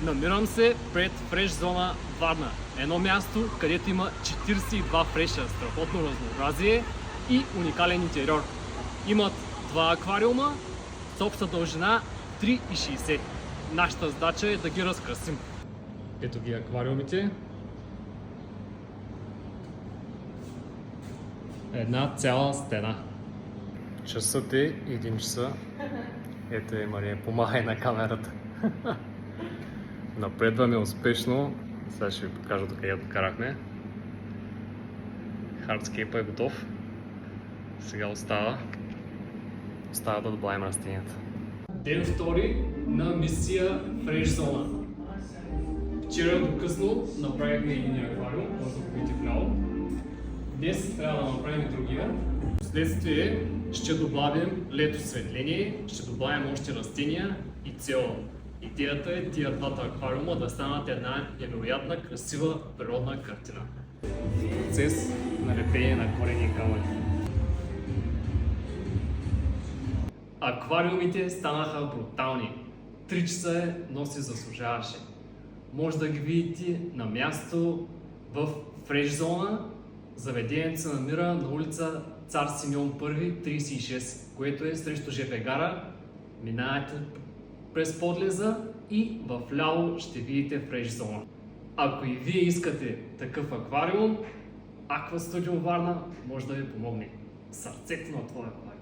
Намирам се пред Фреш зона Варна. Едно място, където има 42 фреша, страхотно разнообразие и уникален интериор. Имат два аквариума с обща дължина 3,60. Нашата задача е да ги разкрасим. Ето ги аквариумите. Една цяла стена. Часът е 1 часа. Ето е, Мария, помагай на камерата. Напредваме успешно. Сега ще ви покажа до къде докарахме. Хардскейпът е готов. Сега остава да добавим растенията. Ден втори на мисия Фреш зона. Вчера до късно направихме един аквариум, може да го видите вляво. Днес трябва да направим другия. Вследствие ще добавим лето осветление, ще добавим още растения и цела. Идеята е тия двата аквариума да станат една невероятна, красива природна картина. Процес на лепение на корени и камъни. Аквариумите станаха брутални. 3 часа е, но си заслужаваше. Може да ги видите на място в Фреш зона. Заведението се намира на улица Цар Симеон I, 36, което е срещу ЖП гара. Минавате през подлеза и в ляво ще видите Фреш зона. Ако и вие искате такъв аквариум, Аква Студио Варна може да ви помогне. Сърцето на твоя аквариум.